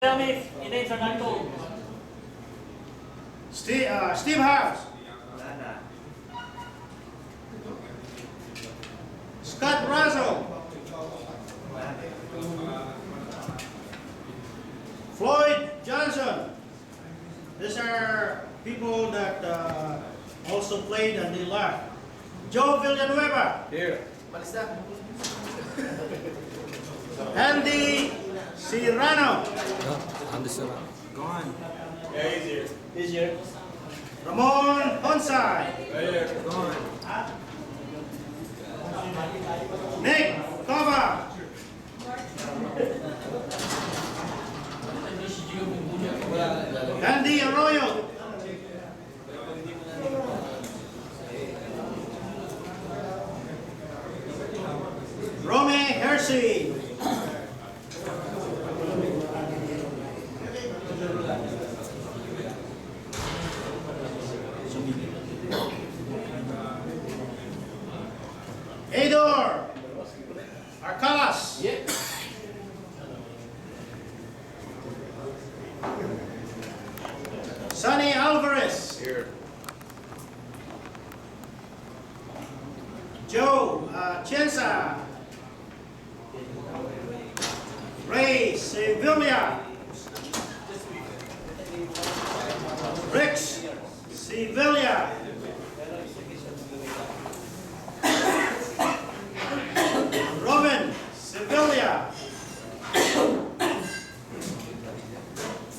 Tell me if your names are not told. Steve House. Scott Russell. Floyd Johnson. These are people that also played and they left. Joe Villanueva. Here. Andy Serrano. Andy Serrano. Gone. Yeah, he's here. Ramon Honsai. Gone. Nick Cova. Andy Arroyo. Rome Hersey. Ador Arcalas. Sonny Alvarez. Here. Joe Chensa. Ray Sevilla. Rex Sevilla. Robin Sevilla.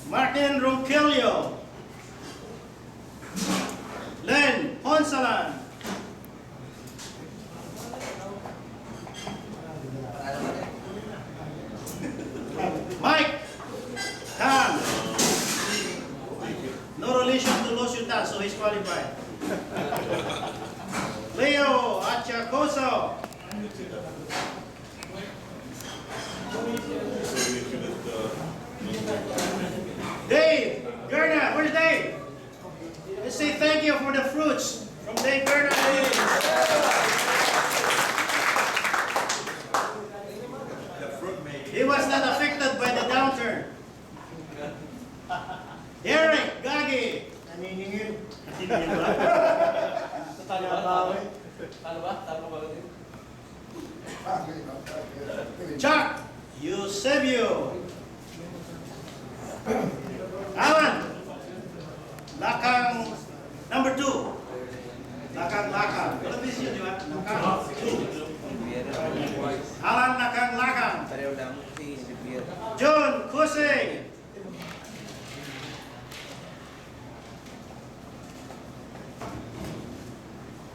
Martin Ronquillo. Len Honsalan. Mike Tan. No relation to Los Yutas, so he's qualified. Leo Achacoso. Dave Gerna, where's Dave? Let's say thank you for the fruits from Dave Gerna. He was not affected by the downturn. Derek Gagi. Naniningil. Talo ba? Talo ba? Chuck Eusebio. Alan Lakang number 2. Lakang. Kalau bisa juga Lakang 2. Alan Lakang. John Kusing.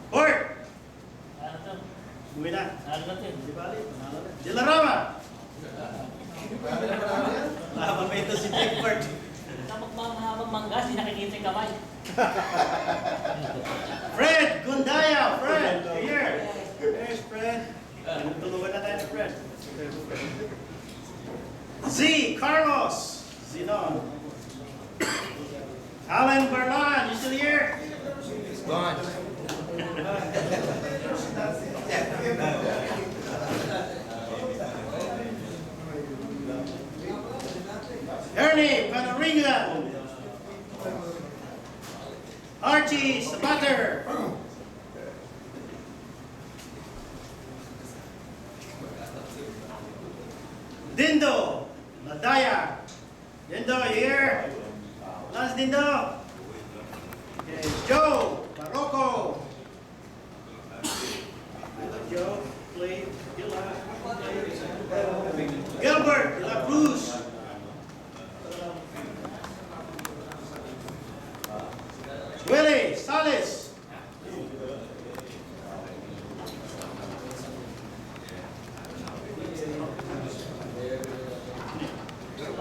Bort. Umuwi na. Di bali. Dilarama. Laban pa ito si Jake Bort. Sa magmamahabang manggas, di nakikita yung kamay. Fred Gundaya. Fred, here. There's Fred. Tulungan na tayo si Fred. Z. Carlos. Zinon. Alan Barlan, you still here? Gone. Ernie Panaringan. Archie Sabater. Dindo Ladaya. Dindo, you here? Last Dindo. Okay, Joe Barroco. Joe played Gilbert De La Cruz. Willie Salis.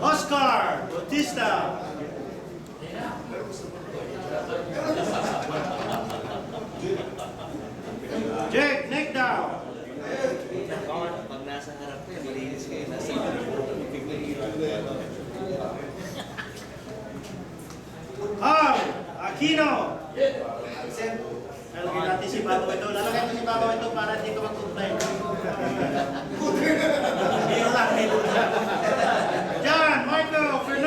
Oscar Bautista. Jake Nickdown. Pag nasa harap ko, malinis kayo. Nasa Aquino. Lalagyan natin si Babaw ito. Lalagyan natin si Babaw ito para dito mag-complain. Biro lang. John Michael Fernandez.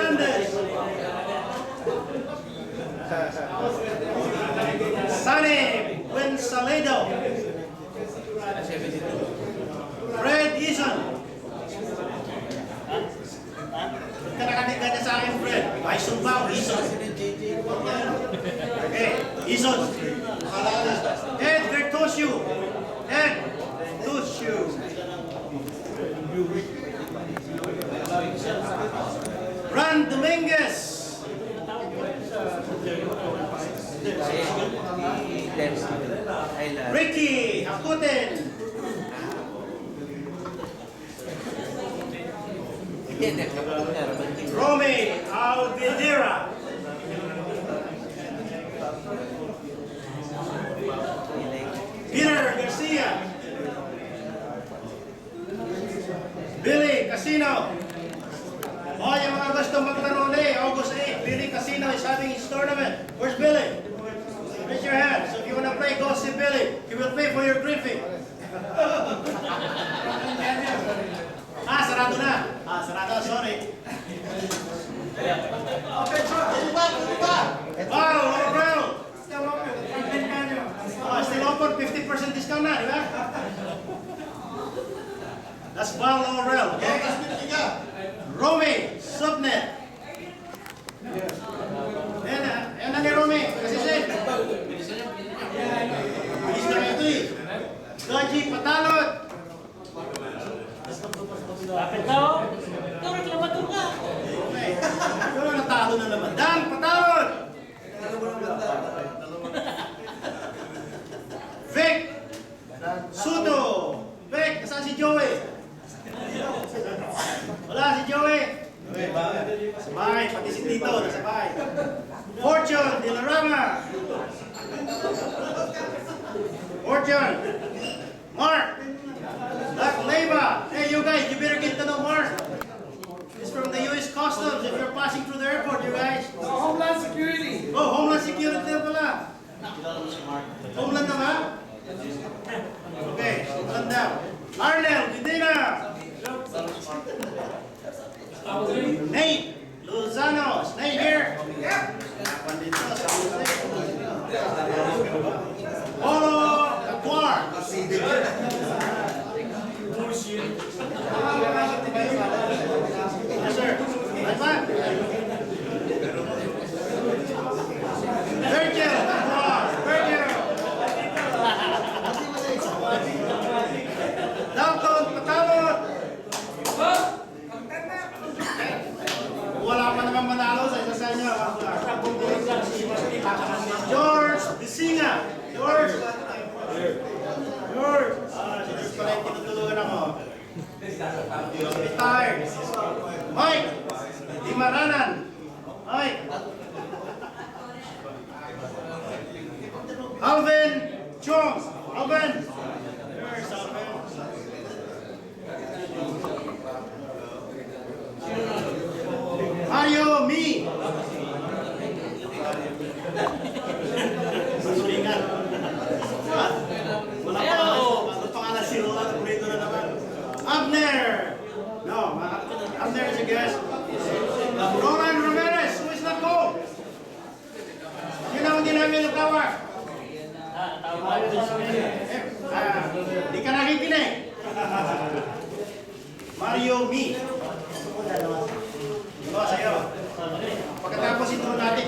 Ay, Sumbao, Ison. Okay, Ison. Ed Bertosio. Ed Bertosio. Ran Dominguez. Ricky Hakuten. Romy Alvidera. Peter Garcia. Billy Casino. Oh, yung mga gusto magkaroon August 8, Billy Casino is having his tournament. Where's Billy? Raise your hand. So if you want to play, go see Billy. He will pay for your briefing. Sarado na. Sarado. Sorry. Wow, Laurel. Still open. 50% discount na, di ba? That's Val Laurel. Okay? Romy Subnet. Yan na ni Romy. Kasi siya. Bilis na kayo ito eh. Doji Patalot. Lapit na oh. Ikaw reklamador ka. Okay. Ito natalo na naman. Dan Patalot. Vic Sudo. Vic, nasaan si Joey? Wala si Joey. Sa bahay, pati si Tito, nasa bahay. Fortune Dilarama. Fortune. Mark. Doc Leyva. Hey, you guys, you better get to know Mark. He's from the U.S. Customs if you're passing through the airport, you guys. Homeland Security. Oh, Homeland Security na pala. Homeland na ba? Okay, Homeland daw. Arnel, Medina. Nate Lozano. Is Nate here? Pandito sa Polo Aguar. Yes, sir. Right back. Virgil Aguar. Virgil. Dalton Patawot. Wala pa naman manalo sa isa sa inyo. George Bisinga. George. George. Si George pala yung tinutulungan ako. Retired. Mike. Di Maranan. Mike. Alvin Chong. Alvin. There's Alvin. Mario Mi. Susulingan. Wala pa. Ano pangalan si Roland? Purito na naman. Abner. No, Abner is a guest. Roland Ramirez. Who is not gold? Yun ang hindi namin natawag. Di ka nakikinig. Mario Mi. Ito sa'yo. Pagkatapos ito natin,